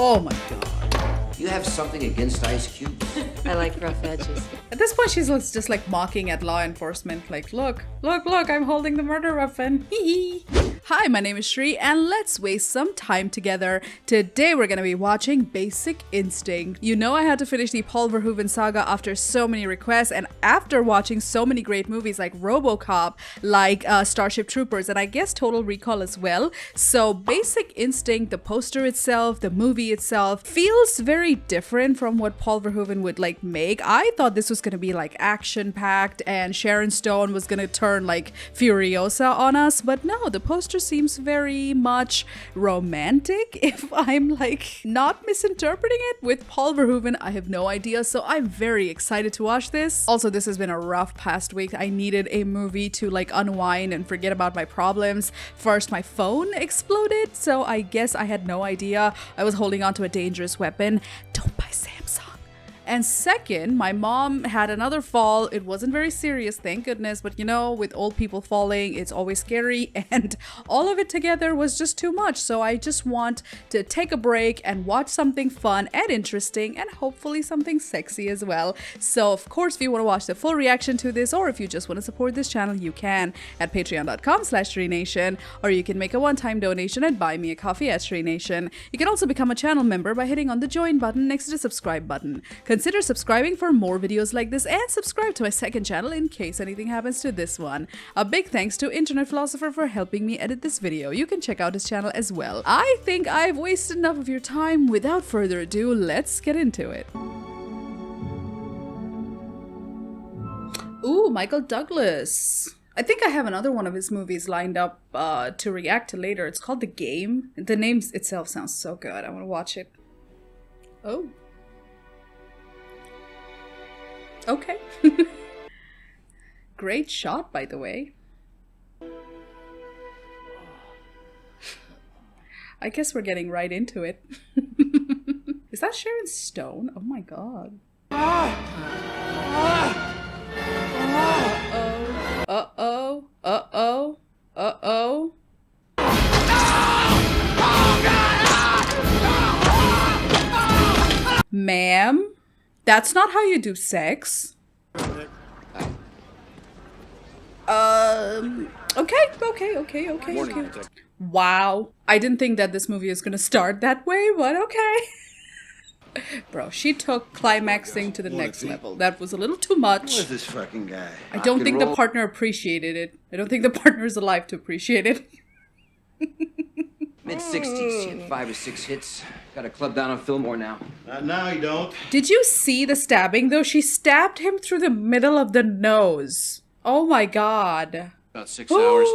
Oh my god. You have something against ice cubes? I like rough edges. At this point, she's just like mocking at law enforcement. Like, look, I'm holding the murder weapon. Hee hee. Hi, my name is Shree, and let's waste some time together. Today, we're gonna be watching Basic Instinct. You know I had to finish the Paul Verhoeven saga after so many requests, and after watching so many great movies like RoboCop, like Starship Troopers, and I guess Total Recall as well. So Basic Instinct, the poster itself, the movie itself, feels very different from what Paul Verhoeven would like make. I thought this was gonna be like action-packed and Sharon Stone was gonna turn like Furiosa on us, but no, the poster seems very much romantic, if I'm like not misinterpreting it. With Paul Verhoeven, I have no idea, so I'm very excited to watch this. Also, this has been a rough past week. I needed a movie to like unwind and forget about my problems. First, my phone exploded, so I guess I had no idea I was holding on to a dangerous weapon. Don't buy Samsung. And second, my mom had another fall. It wasn't very serious, thank goodness, but you know, with old people falling, it's always scary, and all of it together was just too much. So I just want to take a break and watch something fun and interesting, and hopefully something sexy as well. So of course, if you want to watch the full reaction to this, or if you just want to support this channel, you can at patreon.com/ShreeNation, or you can make a one-time donation and buy me a coffee at ShreeNation. You can also become a channel member by hitting on the join button next to the subscribe button. Consider subscribing for more videos like this, and subscribe to my second channel in case anything happens to this one. A big thanks to Internet Philosopher for helping me edit this video. You can check out his channel as well. I think I've wasted enough of your time. Without further ado, let's get into it. Ooh, Michael Douglas. I think I have another one of his movies lined up to react to later. It's called The Game. The name itself sounds so good. I want to watch it. Oh. Okay. Great shot, by the way. I guess we're getting right into it. Is that Sharon Stone? Oh my god. Uh-oh. Uh-oh. Uh-oh. Ma'am? That's not how you do sex. Okay. Wow. I didn't think that this movie is gonna start that way, but okay. Bro, she took climaxing to the next level. That was a little too much. Who is this fucking guy? I don't think the partner appreciated it. I don't think the partner is alive to appreciate it. Mid-60s, she had 5 or 6 hits. Got a club down on Fillmore now. Not now, you don't. Did you see the stabbing though? She stabbed him through the middle of the nose. Oh my god. About 6 hours.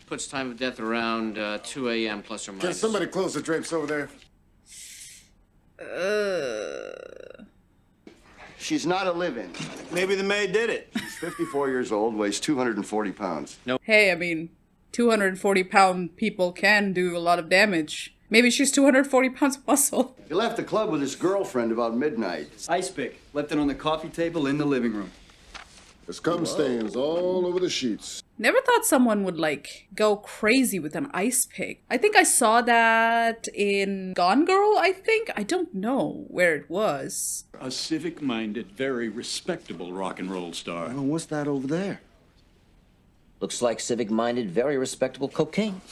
Puts time of death around 2 a.m. plus or minus. Can somebody close the drapes over there? She's not a live-in. Maybe the maid did it. She's 54 years old, weighs 240 pounds. Hey, I mean, 240-pound people can do a lot of damage. Maybe she's 240 pounds of muscle. He left the club with his girlfriend about midnight. Ice pick. Left it on the coffee table in the living room. There's cum stains all over the sheets. Never thought someone would, like, go crazy with an ice pick. I think I saw that in Gone Girl, I think. I don't know where it was. A civic-minded, very respectable rock and roll star. Oh, what's that over there? Looks like civic-minded, very respectable cocaine.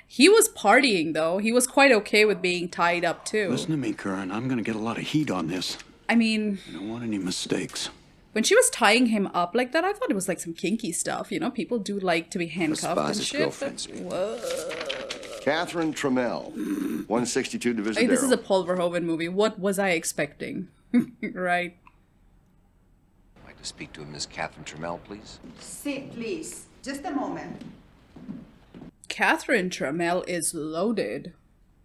He was partying, though. He was quite okay with being tied up, too. Listen to me, Curran. I'm gonna get a lot of heat on this. I mean, I don't want any mistakes. when she was tying him up like that, I thought it was like some kinky stuff. You know, people do like to be handcuffed and his shit. girlfriends. Whoa. Catherine Trammell, 162 Division. I mean, this is a Paul Verhoeven movie. What was I expecting? Right? I'd like to speak to Miss Catherine Trammell, please. Sit, please. Just a moment. Catherine Trammell is loaded.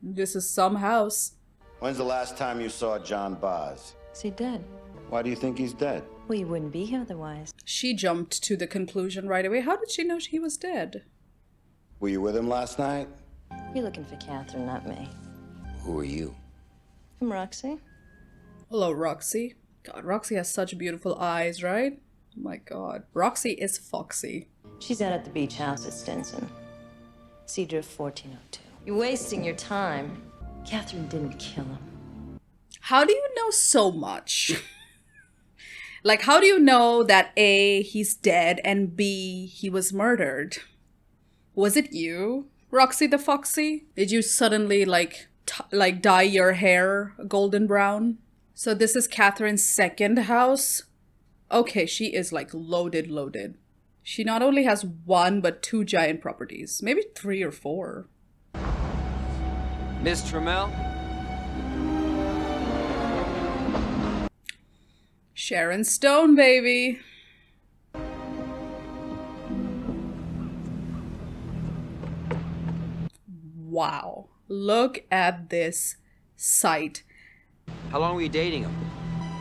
This is some house. When's the last time you saw John Boz? Is he dead? Why do you think he's dead? Well, you wouldn't be here otherwise. She jumped to the conclusion right away. How did she know he was dead? Were you with him last night? You're looking for Catherine, not me. Who are you? I'm Roxy. Hello, Roxy. God, Roxy has such beautiful eyes, right? Oh my god. Roxy is foxy. She's out at the beach house at Stinson. Cedar 1402. You're wasting your time. Catherine didn't kill him. How do you know so much? Like, how do you know that A, he's dead, and B, he was murdered? Was it you, Roxy the Foxy? Did you suddenly, like dye your hair golden brown? So this is Catherine's second house? Okay, she is, like, loaded. She not only has 1, but 2 giant properties. Maybe 3 or 4. Miss Trammell? Sharon Stone, baby. Wow. Look at this sight. How long were you dating him?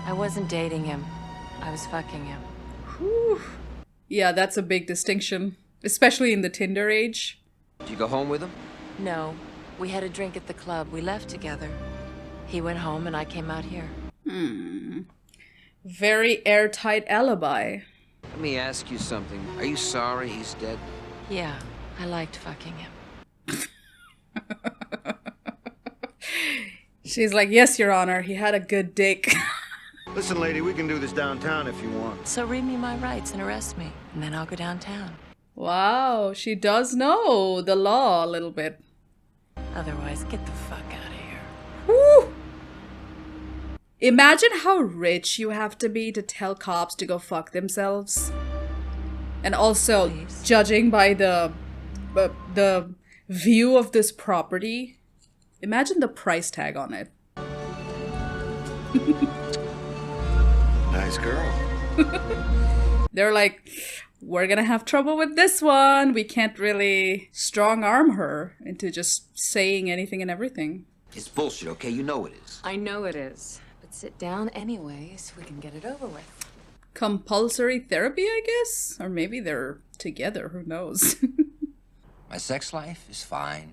I wasn't dating him. I was fucking him. Whew. Yeah, that's a big distinction, especially in the Tinder age. Did you go home with him? No. We had a drink at the club. We left together. He went home and I came out here. Very airtight alibi. Let me ask you something. Are you sorry he's dead? Yeah, I liked fucking him. She's like, yes, Your Honor, he had a good dick. Listen, lady, we can do this downtown if you want. So read me my rights and arrest me, and then I'll go downtown. Wow, she does know the law a little bit. Otherwise, get the fuck out of here. Woo! Imagine how rich you have to be to tell cops to go fuck themselves. And also, Please. judging by the view of this property, imagine the price tag on it. Nice girl. They're like, we're gonna have trouble with this one. We can't really strong arm her into just saying anything and everything. It's bullshit, okay? You know it is. I know it is. But sit down anyway so we can get it over with. Compulsory therapy, I guess? Or maybe they're together, who knows? My sex life is fine.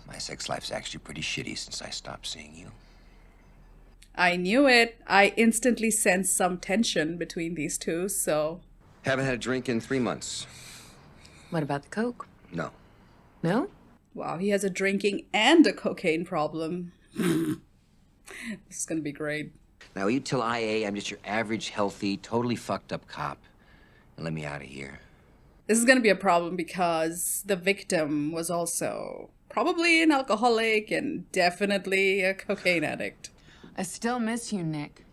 My sex life's actually pretty shitty since I stopped seeing you. I knew it. I instantly sensed some tension between these two, so... Haven't had a drink in 3 months. What about the coke? No. No? Wow, he has a drinking and a cocaine problem. This is gonna be great. Now, you tell IA I'm just your average, healthy, totally fucked up cop. And let me out of here. This is gonna be a problem because the victim was also probably an alcoholic and definitely a cocaine addict. I still miss you, Nick.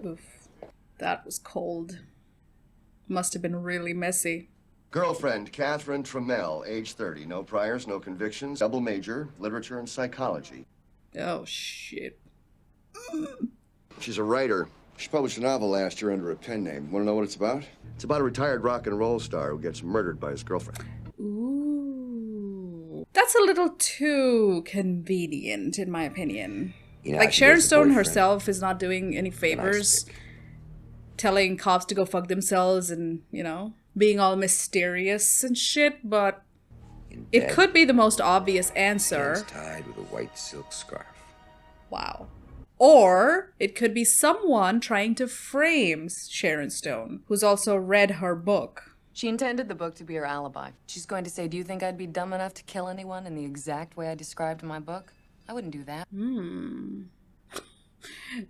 Oof. That was cold. Must have been really messy. Girlfriend, Catherine Trammell, age 30. No priors, no convictions. Double major, literature and psychology. Oh, shit. She's a writer. She published a novel last year under a pen name. Want to know what it's about? It's about a retired rock and roll star who gets murdered by his girlfriend. Ooh. That's a little too convenient, in my opinion. You know, Like, after Sharon there's a Stone boyfriend, herself is not doing any favors. Telling cops to go fuck themselves and, you know, being all mysterious and shit, but in it bed, could be the most obvious answer. hands tied with a white silk scarf. Wow. Or it could be someone trying to frame Sharon Stone, who's also read her book. She intended the book to be her alibi. She's going to say, do you think I'd be dumb enough to kill anyone in the exact way I described in my book? I wouldn't do that.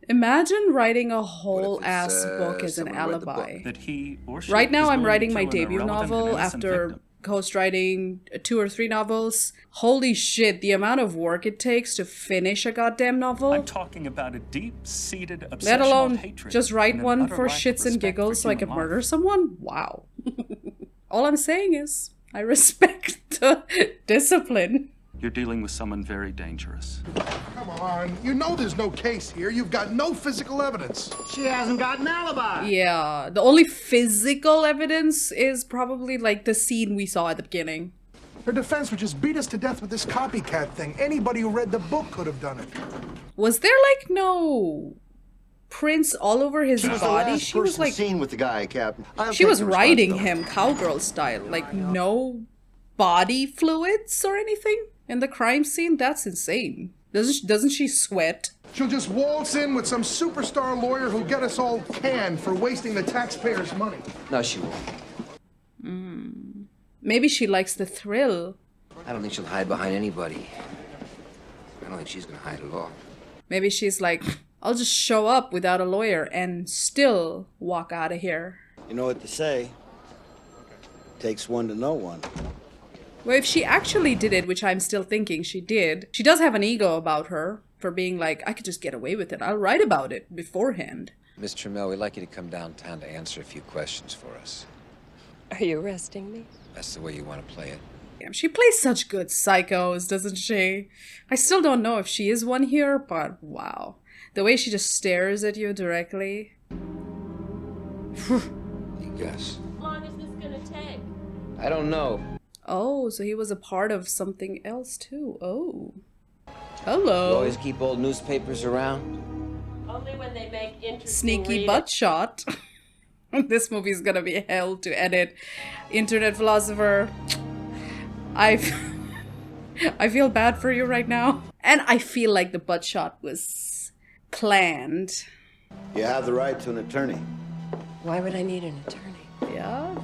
Imagine writing a whole it's, ass book as an someone read the alibi. book? That he or she Right now is I'm willing writing to my kill an debut irrelevant and novel innocent after victim. ghostwriting 2 or 3 novels. Holy shit, the amount of work it takes to finish a goddamn novel. I'm talking about a deep-seated Let obsession alone of hatred. just write and an one utter for lack of shits and respect giggles for so I can human murder life. someone? Wow. All I'm saying is, I respect the discipline. You're dealing with someone very dangerous. Come on, you know there's no case here. You've got no physical evidence. She hasn't got an alibi. Yeah, the only physical evidence is probably like the scene we saw at the beginning. Her defense would just beat us to death with this copycat thing. Anybody who read the book could have done it. Was there like no prints all over his body? She was like, seen with the guy, Captain. she was riding him cowgirl style, like no body fluids or anything in the crime scene. That's insane. Doesn't she sweat? She'll just waltz in with some superstar lawyer who'll get us all canned for wasting the taxpayers' money. No, she won't. Maybe she likes the thrill. I don't think she'll hide behind anybody. I don't think she's gonna hide at all. Maybe she's like, I'll just show up without a lawyer and still walk out of here. You know what they say? Takes one to know one. Well, if she actually did it, which I'm still thinking she did, she does have an ego about her for being like, I could just get away with it. I'll write about it beforehand. Miss Trammell, we'd like you to come downtown to answer a few questions for us. Are you arresting me? That's the way you want to play it. Damn, she plays such good psychos, doesn't she? I still don't know if she is one here, but wow. The way she just stares at you directly. You guess. How long is this gonna take? I don't know. Oh, so he was a part of something else too. Oh. You Hello. always keep old newspapers around? Only when they make interesting Sneaky reading. butt shot. This movie's gonna be hell to edit. Internet philosopher. I feel bad for you right now. And I feel like the butt shot was planned. You have the right to an attorney. Why would I need an attorney? Yeah,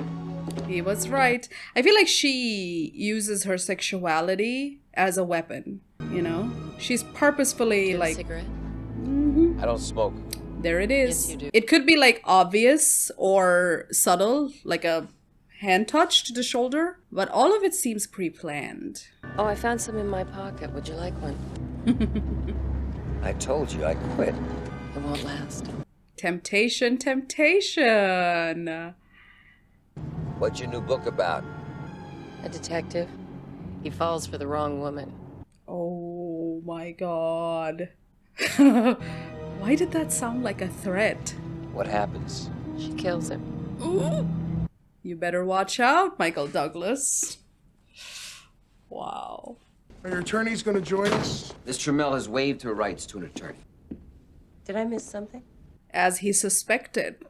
he was right. I feel like she uses her sexuality as a weapon, you know? She's purposefully Do you have like... a cigarette? I don't smoke. There it is. Yes, you do. It could be like obvious or subtle, like a hand touch to the shoulder, but all of it seems pre-planned. Oh, I found some in my pocket. Would you like one? I told you I quit. It won't last. Temptation, temptation. What's your new book about? A detective. He falls for the wrong woman. Oh my god. Why did that sound like a threat? What happens? She kills him. Ooh. You better watch out, Michael Douglas. Wow. Are your attorneys going to join us? Miss Trammell has waived her rights to an attorney. Did I miss something? As he suspected.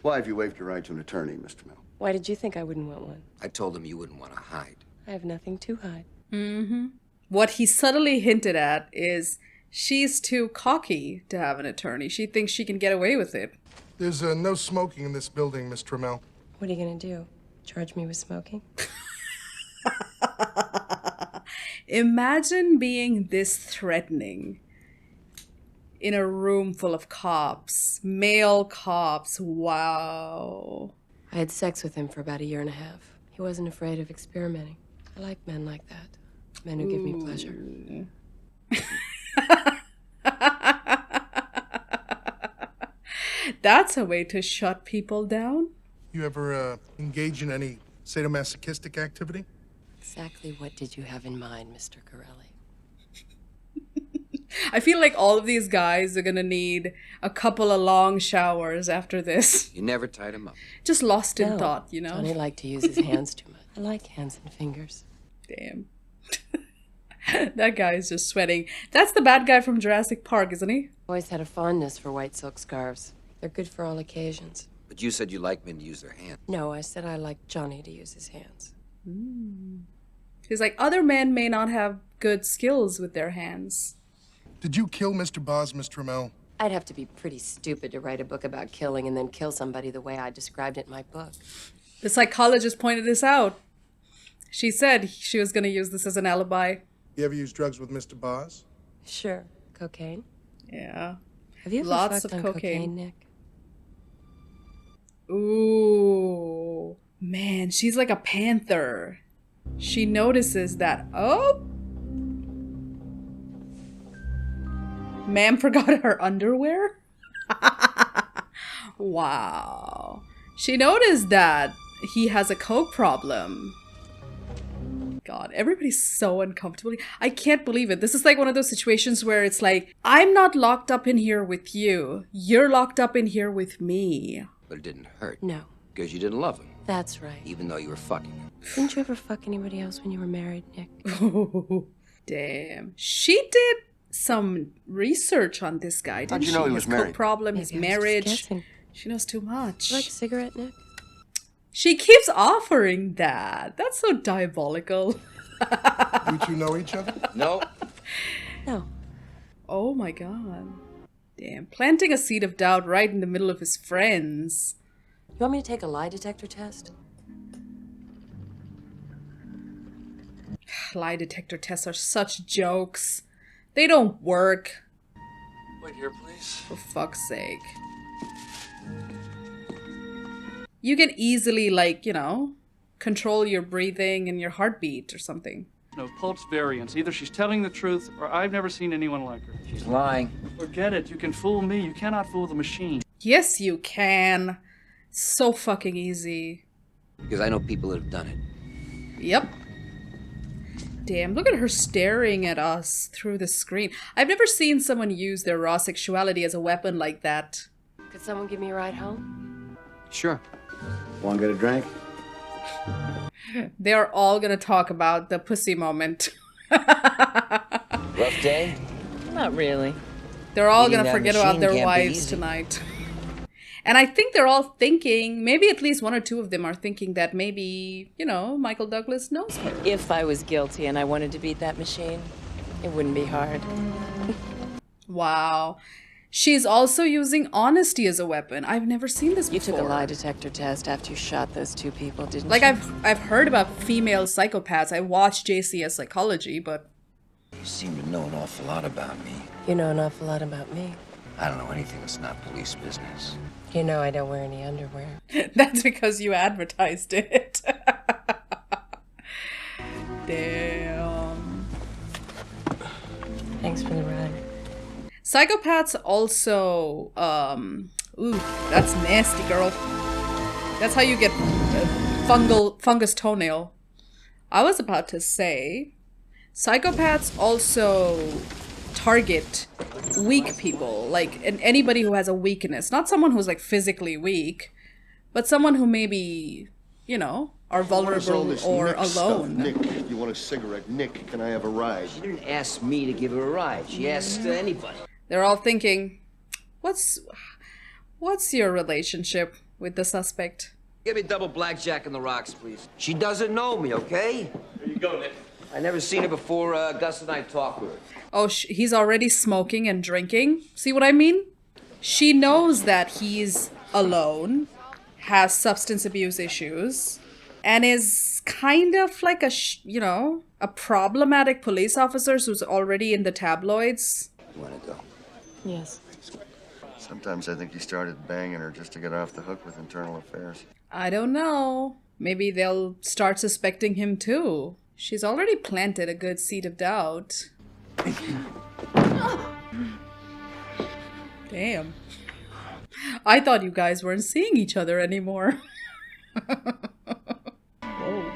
Why have you waived your right to an attorney, Mr. Mill? Why did you think I wouldn't want one? I told him you wouldn't want to hide. I have nothing to hide. Mm-hmm. What he subtly hinted at is she's too cocky to have an attorney. She thinks she can get away with it. There's no smoking in this building, Miss Trammell. What are you gonna do? Charge me with smoking? Imagine being this threatening in a room full of cops, male cops. Wow. I had sex with him for about 1.5 years. He wasn't afraid of experimenting. I like men like that. Men who give me pleasure. That's a way to shut people down. You ever engage in any sadomasochistic activity? Exactly what did you have in mind, Mr. Corelli? I feel like all of these guys are gonna need a couple of long showers after this. You never tied him up. Just lost in No. thought, you know? Johnny liked to use his hands too much. I like hands and fingers. Damn. That guy is just sweating. That's the bad guy from Jurassic Park, isn't he? Always had a fondness for white silk scarves. They're good for all occasions. But you said you like men to use their hands. No, I said I liked Johnny to use his hands. He's like, other men may not have good skills with their hands. Did you kill Mr. Boz, Miss Trammell? I'd have to be pretty stupid to write a book about killing and then kill somebody the way I described it in my book. The psychologist pointed this out. She said she was going to use this as an alibi. You ever use drugs with Mr. Boz? Sure. Cocaine? Yeah. Have you ever Lots fucked of on cocaine. Nick? Ooh. Man, she's like a panther. She notices that. Oh! Ma'am forgot her underwear? Wow. She noticed that he has a coke problem. God, everybody's so uncomfortable. I can't believe it. This is like one of those situations where it's like, I'm not locked up in here with you. You're locked up in here with me. But it didn't hurt. No. Because you didn't love him. That's right. Even though you were fucking him. Didn't you ever fuck anybody else when you were married, Nick? Damn. She did some research on this guy, didn't How'd you she? know he was His married? coke problem, his Maybe I was just marriage. guessing. She knows too much. You like a cigarette, Nick? She keeps offering that. That's so diabolical. You two know each other? No. No. Oh my god. Damn. Planting a seed of doubt right in the middle of his friends. You want me to take a lie detector test? Lie detector tests are such jokes. They don't work. Wait here, please. For fuck's sake. You can easily, like, you know, control your breathing and your heartbeat or something. No, pulse variance. Either she's telling the truth or I've never seen anyone like her. She's lying. Forget it. You can fool me. You cannot fool the machine. Yes, you can. So fucking easy. Because I know people that have done it. Yep. Damn, look at her staring at us through the screen. I've never seen someone use their raw sexuality as a weapon like that. Could someone give me a ride home? Sure. Want to get a drink? They're all gonna talk about the pussy moment. Rough day? Not really. They're all Eating gonna that forget about machine their can't be wives easy. tonight. And I think they're all thinking, maybe at least one or two of them are thinking that maybe, you know, Michael Douglas knows her. If I was guilty and I wanted to beat that machine, it wouldn't be hard. Wow. She's also using honesty as a weapon. I've never seen this before. You took a lie detector test after you shot those two people, didn't Like, you? I've heard about female psychopaths. I watched JCS Psychology, but... You seem to know an awful lot about me. You know an awful lot about me. I don't know anything that's not police business. You know I don't wear any underwear. That's because you advertised it. Damn. Thanks for the ride. Psychopaths also, ooh, that's nasty, girl. That's how you get fungus toenail. I was about to say, psychopaths also target weak people, like anybody who has a weakness. Not someone who's like physically weak, but someone who maybe, you know, are vulnerable or alone. Nick, you want a cigarette? Nick, can I have a ride? She didn't ask me to give her a ride. She asked anybody. They're all thinking, what's your relationship with the suspect? Give me double blackjack in the rocks, please. She doesn't know me, okay? There you go, Nick. I never seen her before Gus and I talked with her. Oh, he's already smoking and drinking. See what I mean? She knows that he's alone, has substance abuse issues, and is kind of like a problematic police officer who's already in the tabloids. You want to go? Yes. Sometimes I think he started banging her just to get off the hook with internal affairs. I don't know. Maybe they'll start suspecting him too. She's already planted a good seed of doubt. Damn. I thought you guys weren't seeing each other anymore. Whoa.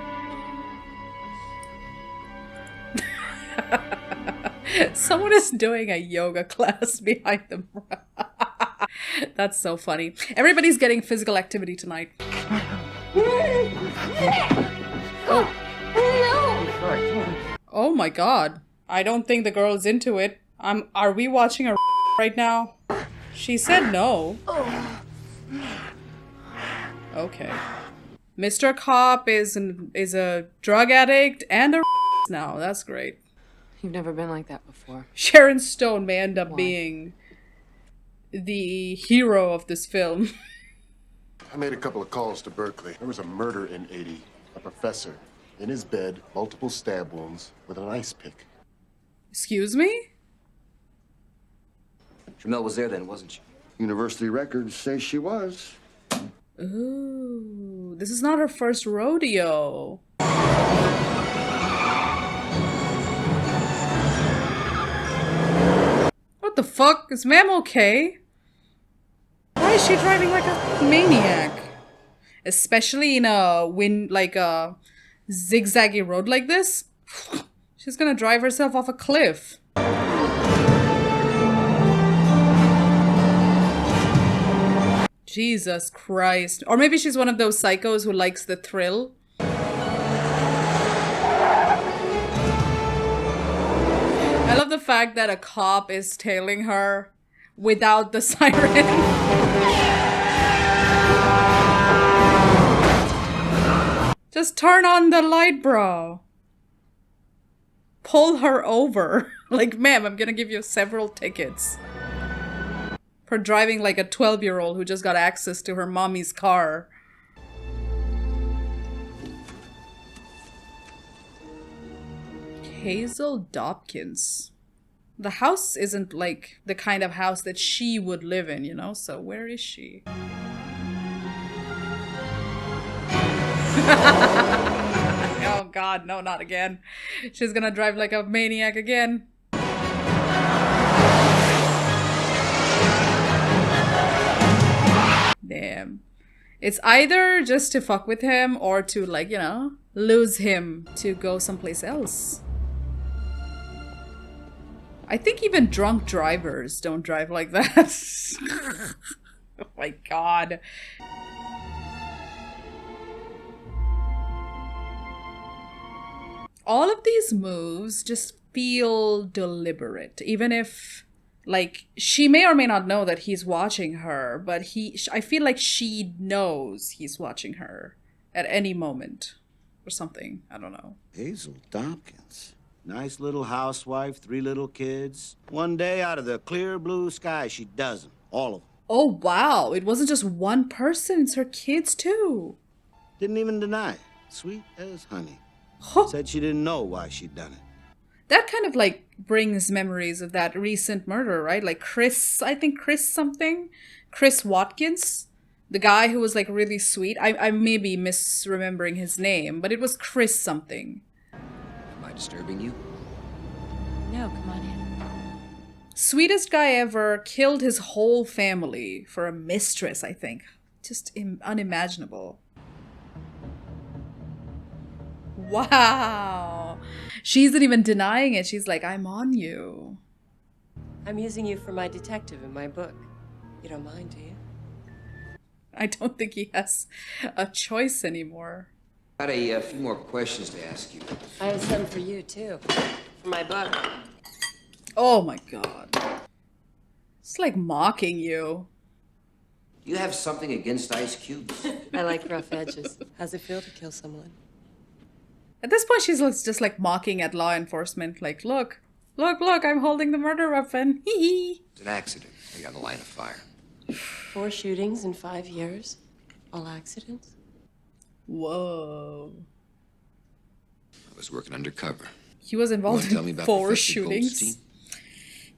Someone is doing a yoga class behind them. That's so funny. Everybody's getting physical activity tonight. Oh. Oh my god. I don't think the girl's into it. Are we watching a right now? She said no. Okay. Mr. Cop is a drug addict and a now. That's great. You've never been like that before. Sharon Stone may end up being the hero of this film. I made a couple of calls to Berkeley. There was a murder in 80. A professor in his bed, multiple stab wounds with an ice pick. Excuse me? Jamel was there then, wasn't she? University records say she was. Ooh, this is not her first rodeo. What the fuck? Is ma'am okay? Why is she driving like a maniac? Especially in a zigzaggy road like this? She's gonna drive herself off a cliff. Jesus Christ. Or maybe she's one of those psychos who likes the thrill. I love the fact that a cop is tailing her without the siren. Just turn on the light, bro. Pull her over. Like, ma'am, I'm gonna give you several tickets for driving like a 12-year-old who just got access to her mommy's car. Hazel Dopkins. The house isn't like the kind of house that she would live in, you know? So where is she? Oh god, no, not again. She's gonna drive like a maniac again. Damn. It's either just to fuck with him or to, like, you know, lose him to go someplace else. I think even drunk drivers don't drive like that. Oh my god. All of these moves just feel deliberate, even if, like, she may or may not know that he's watching her, but I feel like she knows he's watching her at any moment or something. I don't know. Hazel Dopkins. Nice little housewife, 3 little kids. One day out of the clear blue sky, she does them. All of them. Oh, wow. It wasn't just one person. It's her kids, too. Didn't even deny it. Sweet as honey. Huh. Said she didn't know why she'd done it. That kind of, like, brings memories of that recent murder, right? Like Chris something? Chris Watkins? The guy who was, like, really sweet. I may be misremembering his name, but it was Chris something. Am I disturbing you? No, come on in. Sweetest guy ever, killed his whole family for a mistress, I think. Just unimaginable. Wow. She isn't even denying it. She's like, I'm on you. I'm using you for my detective in my book. You don't mind, do you? I don't think he has a choice anymore. Got a few more questions to ask you. I have some for you, too. For my book. Oh my god. It's like mocking you. Do you have something against ice cubes? I like rough edges. How's it feel to kill someone? At this point, she's just like mocking at law enforcement. Like, look, I'm holding the murder weapon. Hee hee. It's an accident. I got in the line of fire. 4 shootings in 5 years? All accidents? Whoa. I was working undercover. He was involved Tell me in about 4 Professor shootings. Goldstein?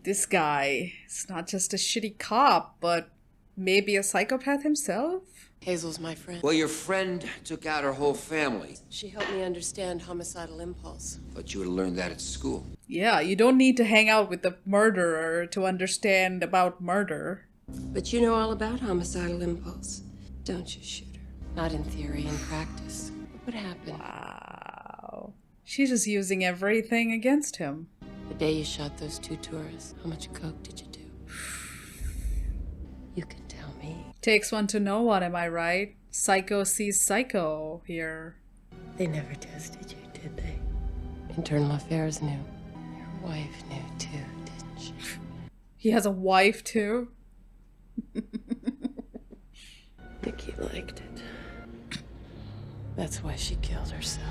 This guy is not just a shitty cop, but maybe a psychopath himself? Hazel's my friend. Well, your friend took out her whole family. She helped me understand homicidal impulse. Thought you would have learned that at school. Yeah, you don't need to hang out with the murderer to understand about murder. But you know all about homicidal impulse, don't you, Shooter? Not in theory, in practice. What happened? Wow. She's just using everything against him. The day you shot those 2 tourists, how much coke did you do? You can tell me. Takes one to know one, am I right? Psycho sees psycho here. They never tested you, did they? Internal Affairs knew. Your wife knew too, didn't she? He has a wife too? Nikki liked it. That's why she killed herself.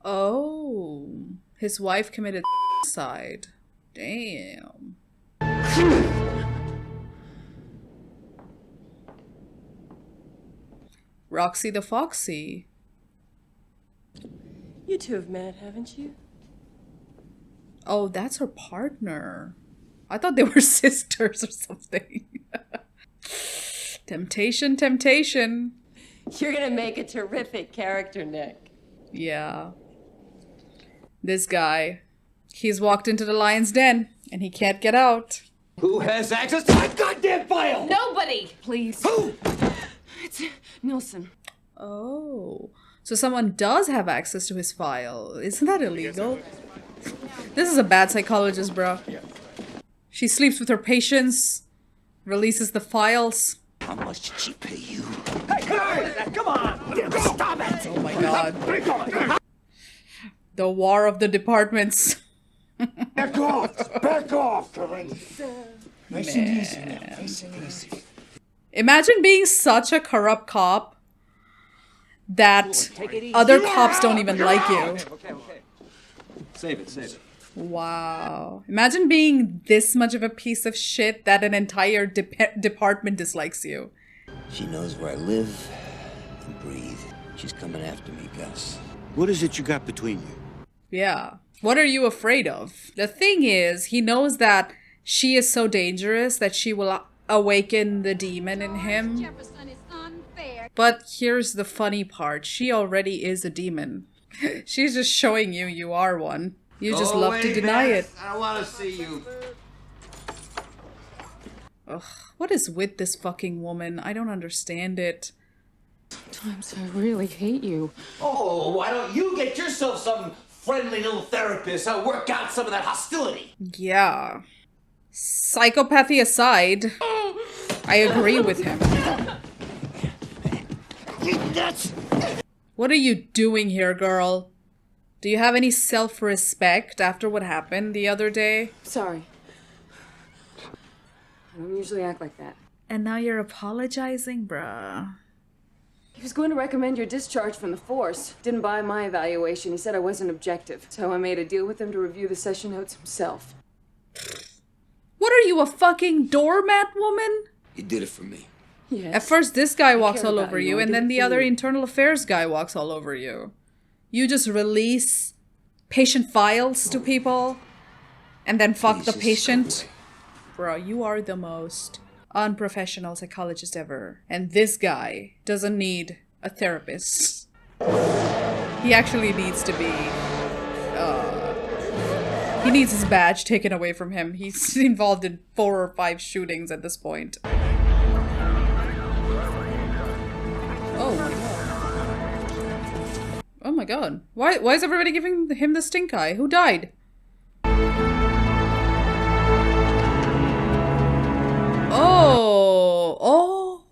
Oh. His wife committed suicide. Damn. Roxy the Foxy. You 2 have met, haven't you? Oh, that's her partner. I thought they were sisters or something. Temptation, temptation. You're gonna make a terrific character, Nick. Yeah. This guy. He's walked into the lion's den and he can't get out. Who has access to my goddamn file? Nobody! Please. Who? It's Nilsson. Oh. So someone does have access to his file. Isn't that illegal? This is a bad psychologist, bro. She sleeps with her patients, releases the files. How much did she pay you? Hey, come on! Stop it! Oh my god. The war of the departments. Back off! Back off, Corinne! Nice and easy now. Nice and easy. Imagine being such a corrupt cop that other cops don't even like you. Okay. Save it. Wow. Imagine being this much of a piece of shit that an entire department dislikes you. She knows where I live and breathe. She's coming after me, Gus. What is it you got between you? Yeah. What are you afraid of? The thing is, he knows that she is so dangerous that she will awaken the demon in him. But here's the funny part. She already is a demon. She's just showing you you are one. You just love to deny it. I want to see you. Ugh, what is with this fucking woman? I don't understand it. Sometimes I really hate you. Oh, why don't you get yourself some friendly little therapist? I'll work out some of that hostility. Yeah. Psychopathy aside, I agree with him. What are you doing here, girl? Do you have any self-respect after what happened the other day? Sorry. I don't usually act like that. And now you're apologizing, bruh. He was going to recommend your discharge from the force. Didn't buy my evaluation. He said I wasn't objective. So I made a deal with him to review the session notes himself. What are you, a fucking doormat woman? You did it for me. Yes. At first this guy walks care all about over you. you, I and did then it the for other you. internal affairs guy walks all over you. You just release patient files to people, and then fuck the Jesus, patient. go Bro, you are the most unprofessional psychologist ever. And this guy doesn't need a therapist. He actually needs to be... he needs his badge taken away from him. He's involved in 4 or 5 shootings at this point. Oh my god. Oh my god. Why is everybody giving him the stink eye? Who died? Oh.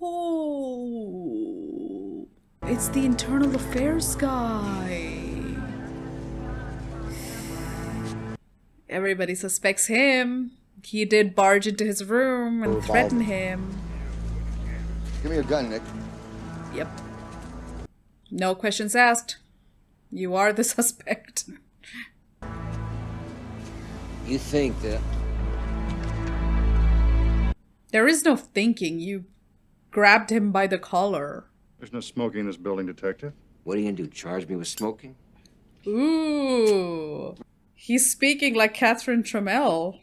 It's the internal affairs guy. Everybody suspects him. He did barge into his room and threaten him. Give me your gun, Nick. Yep. No questions asked. You are the suspect. You think that... There is no thinking. You grabbed him by the collar. There's no smoking in this building, Detective. What are you gonna do, charge me with smoking? Ooh. He's speaking like Catherine Trammell.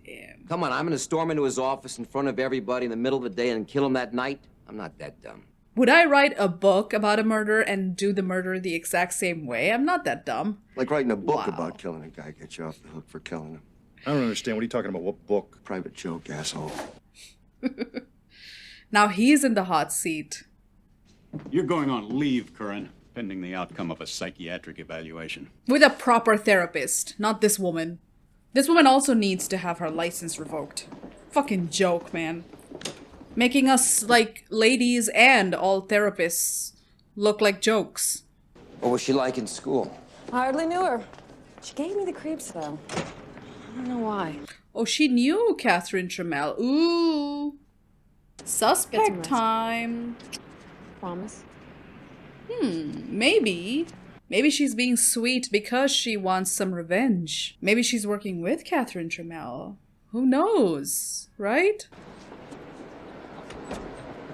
Damn. Come on, I'm gonna storm into his office in front of everybody in the middle of the day and kill him that night? I'm not that dumb. Would I write a book about a murder and do the murder the exact same way? I'm not that dumb. Like writing a book Wow. about killing a guy gets you off the hook for killing him. I don't understand. What are you talking about? What book? Private joke, asshole. Now he's in the hot seat. You're going on leave, Curran, pending the outcome of a psychiatric evaluation. With a proper therapist, not this woman. This woman also needs to have her license revoked. Fucking joke, man. Making us, like, ladies and all therapists look like jokes. What was she like in school? Hardly knew her. She gave me the creeps, though. I don't know why. Oh, she knew Catherine Trammell. Ooh. Suspect time. Promise? Maybe. Maybe she's being sweet because she wants some revenge. Maybe she's working with Catherine Trammell. Who knows, right?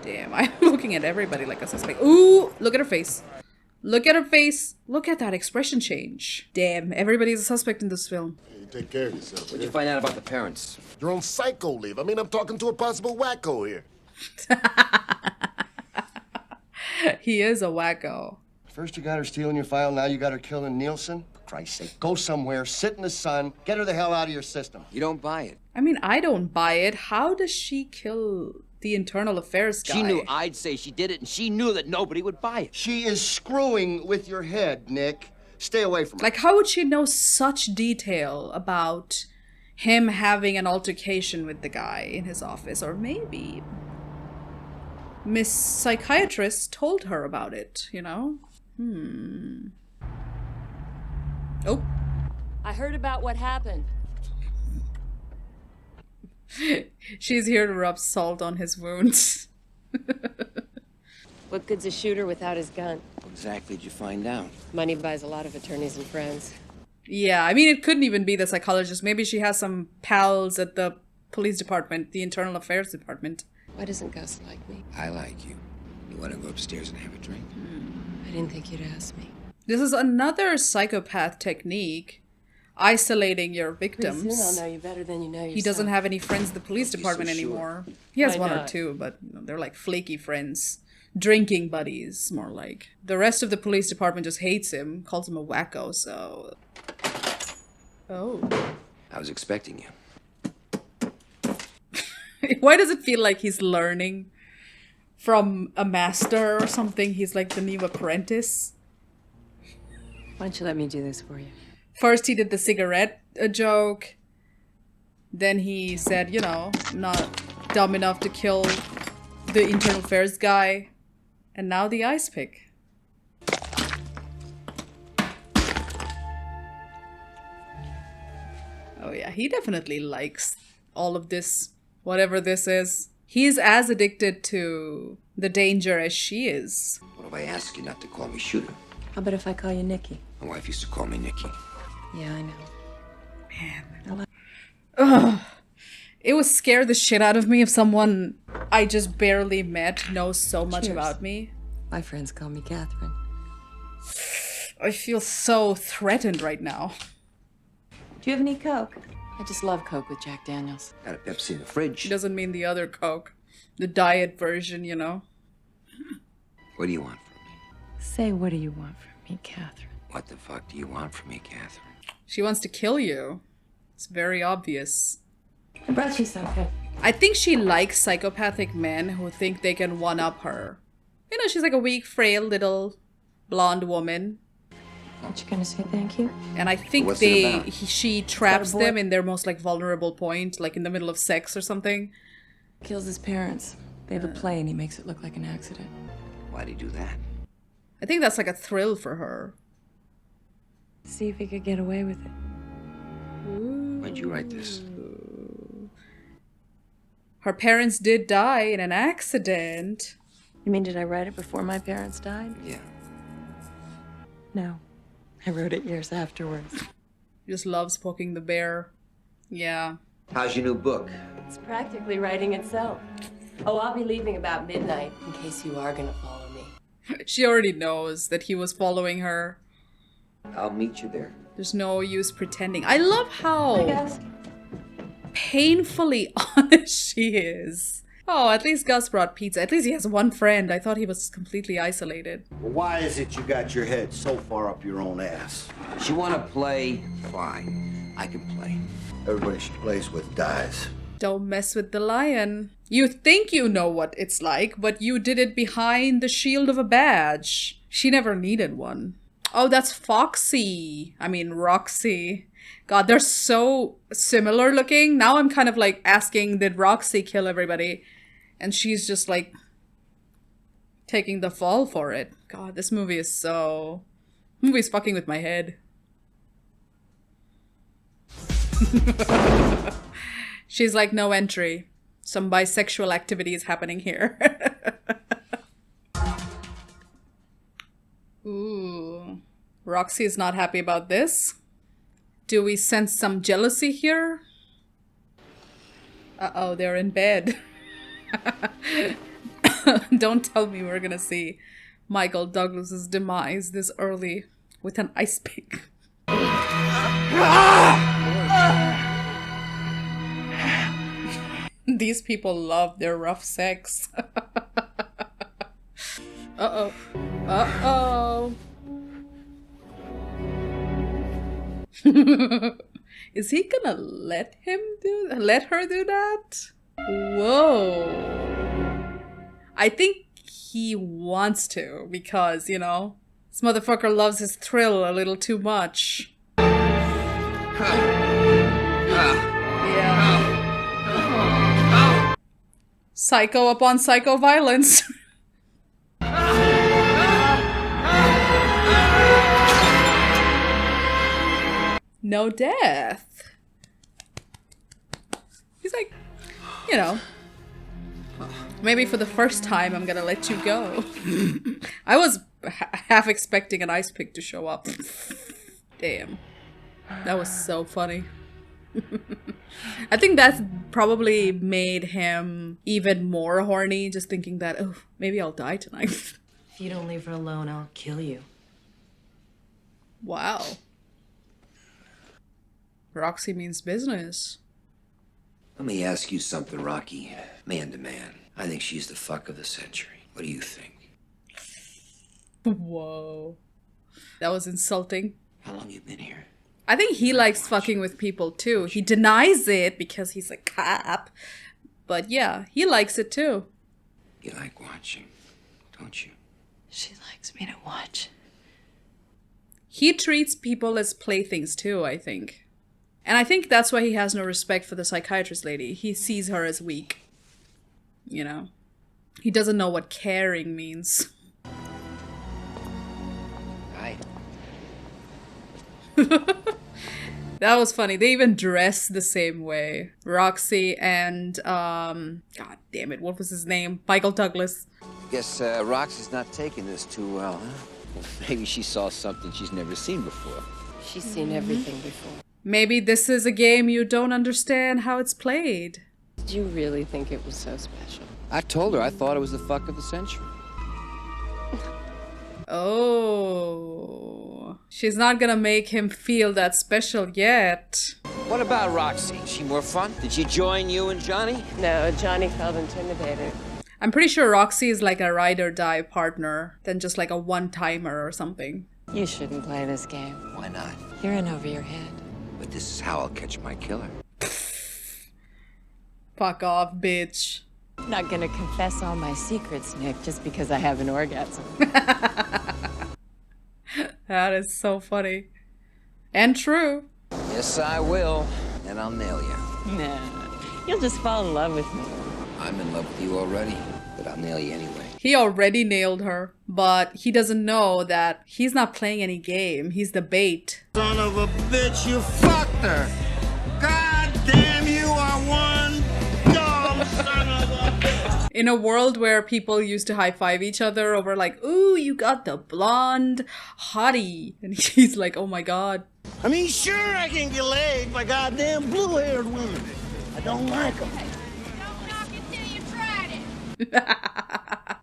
Damn, I'm looking at everybody like a suspect. Ooh, look at her face. Look at her face. Look at that expression change. Damn, everybody's a suspect in this film. You take care of yourself. What'd you find out about the parents? You're on psycho leave. I mean, I'm talking to a possible wacko here. He is a wacko. First you got her stealing your file, now you got her killing Nielsen? For Christ's sake, go somewhere, sit in the sun, get her the hell out of your system. You don't buy it. I mean, I don't buy it. How does she kill the internal affairs guy? She knew I'd say she did it, and she knew that nobody would buy it. She is screwing with your head, Nick. Stay away from her. Like, how would she know such detail about him having an altercation with the guy in his office? Or maybe Miss Psychiatrist told her about it, you know? Oh. I heard about what happened. She's here to rub salt on his wounds. What good's a shooter without his gun? What exactly did you find out? Money buys a lot of attorneys and friends. Yeah, I mean, it couldn't even be the psychologist. Maybe she has some pals at the police department, the internal affairs department. Why doesn't Gus like me? I like you. You want to go upstairs and have a drink? I didn't think you'd ask me. This is another psychopath technique. Isolating your Pretty victims. soon I'll know you better than you know yourself. He doesn't have any friends at the police department anymore. He has Why one or not? two, but you know, they're like flaky friends. Drinking buddies, more like. The rest of the police department just hates him, calls him a wacko, so... Oh. I was expecting you. Why does it feel like he's learning from a master or something? He's like the new apprentice. Why don't you let me do this for you? First he did the cigarette joke. Then he said, you know, not dumb enough to kill the internal affairs guy. And now the ice pick. Oh yeah, he definitely likes all of this, whatever this is. He's as addicted to the danger as she is. What if I ask you not to call me Shooter? How about if I call you Nikki? My wife used to call me Nikki. Yeah, I know. Ugh. It would scare the shit out of me if someone I just barely met knows so much Cheers. about me. My friends call me Catherine. I feel so threatened right now. Do you have any Coke? I just love Coke with Jack Daniels. Got a Pepsi in the fridge. Doesn't mean the other Coke. The diet version, you know. What do you want from me? Say, what do you want from me, Catherine? What the fuck do you want from me, Catherine? She wants to kill you. It's very obvious. I brought you something. I think she likes psychopathic men who think they can one-up her. You know, she's like a weak, frail, little blonde woman. Aren't you gonna say thank you? And I think What's it about? she traps boy? them in their most like vulnerable point, like in the middle of sex or something. Kills his parents. They have a play and he makes it look like an accident. Why'd he do that? I think that's like a thrill for her. See if he could get away with it. Why'd you write this? Her parents did die in an accident. You mean, did I write it before my parents died? Yeah. No. I wrote it years afterwards. Just loves poking the bear. Yeah. How's your new book? It's practically writing itself. Oh, I'll be leaving about midnight in case you are gonna follow me. She already knows that he was following her. I'll meet you there. There's no use pretending. I love I how guess. painfully honest she is. Oh, at least Gus brought pizza. At least he has one friend. I thought he was completely isolated. Well, why is it you got your head so far up your own ass? You want to play? Fine. I can play. Everybody she plays with dies. Don't mess with the lion. You think you know what it's like, but you did it behind the shield of a badge. She never needed one. Oh, that's Foxy. I mean, Roxy. God, they're so similar looking. Now I'm kind of like asking, did Roxy kill everybody? And she's just like taking the fall for it. God, this movie is so... movie's fucking with my head. She's like, no entry. Some bisexual activity is happening here. Ooh. Roxy is not happy about this. Do we sense some jealousy here? Uh-oh, they're in bed. Don't tell me we're gonna see Michael Douglas's demise this early with an ice pick. These people love their rough sex. Uh-oh. Uh-oh. Is he gonna let her do that? Whoa. I think he wants to because, you know, this motherfucker loves his thrill a little too much. Yeah. Psycho upon psycho violence. No death. He's like, you know, maybe for the first time I'm gonna let you go. I was half expecting an ice pick to show up. Damn. That was so funny. I think that's probably made him even more horny, just thinking that, oh, maybe I'll die tonight. If you don't leave her alone, I'll kill you. Wow. Roxy means business. Let me ask you something, Rocky. Man to man. I think she's the fuck of the century. What do you think? Whoa. That was insulting. How long you been here? I think he likes fucking with people too. He denies it because he's a cop. But yeah, he likes it too. You like watching, don't you? She likes me to watch. He treats people as playthings too, I think. And I think that's why he has no respect for the psychiatrist lady. He sees her as weak. You know? He doesn't know what caring means. Hi. That was funny. They even dress the same way. Roxy and, God damn it, what was his name? Michael Douglas. Guess Roxy's not taking this too well, huh? Well, maybe she saw something she's never seen before. She's seen everything before. Maybe this is a game you don't understand how it's played. Did you really think it was so special? I told her I thought it was the fuck of the century. Oh. She's not gonna make him feel that special yet. What about Roxy? Is she more fun? Did she join you and Johnny? No, Johnny felt intimidated. I'm pretty sure Roxy is like a ride or die partner than just like a one-timer or something. You shouldn't play this game. Why not? You're in over your head. But this is how I'll catch my killer. Fuck off, bitch. I'm not gonna confess all my secrets, Nick, just because I have an orgasm. That is so funny. And true. Yes, I will. And I'll nail you. Nah, you'll just fall in love with me. I'm in love with you already, but I'll nail you anyway. He already nailed her, but he doesn't know that he's not playing any game. He's the bait. Son of a bitch, you fucked her. God damn, you are one dumb son of a bitch. In a world where people used to high-five each other over like, ooh, you got the blonde hottie. And he's like, oh my god. I mean, sure I can get laid by goddamn blue-haired women. I don't like them.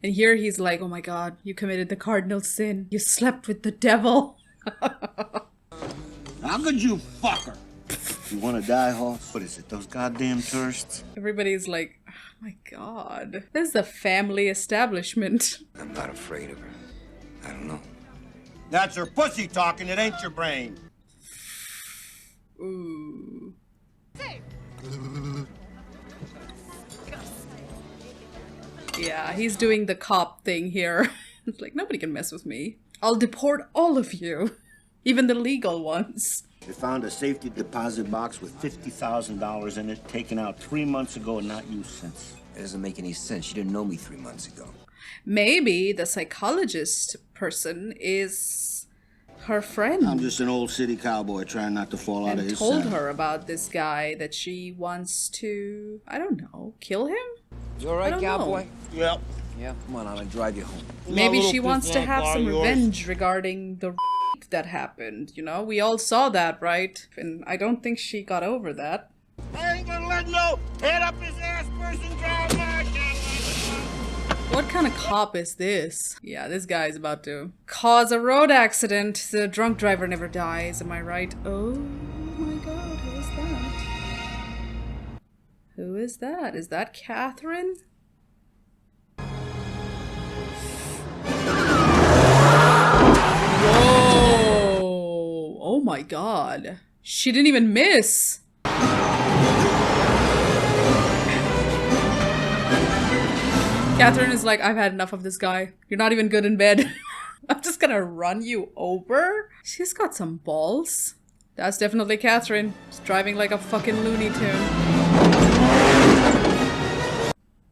And here he's like, oh my god, you committed the cardinal sin. You slept with the devil. How could you fuck her? You want to die, Hoss? What is it, those goddamn tourists? Everybody's like, oh my god. This is a family establishment. I'm not afraid of her. I don't know. That's her pussy talking, it ain't your brain. Ooh. Yeah, he's doing the cop thing here. It's like, nobody can mess with me. I'll deport all of you. Even the legal ones. They found a safety deposit box with $50,000 in it, taken out 3 months ago and not used since. It doesn't make any sense. She didn't know me 3 months ago. Maybe the psychologist person is her friend. I'm just an old city cowboy trying not to fall out of And his told saddle. her about this guy that she wants to, I don't know, kill him? You all right, cowboy? Yep. Yeah, come on, I'll drive you home. Maybe she wants to have some revenge regarding the rape that happened, you know? We all saw that, right? And I don't think she got over that. I ain't gonna let no head up his ass person drive my car. What kind of cop is this? Yeah, this guy is about to cause a road accident. The drunk driver never dies, am I right? Oh my god, who is that? Who is that? Is that Catherine? Whoa! Oh my god. She didn't even miss! Catherine is like, I've had enough of this guy. You're not even good in bed. I'm just gonna run you over? She's got some balls. That's definitely Catherine. She's driving like a fucking Looney Tune.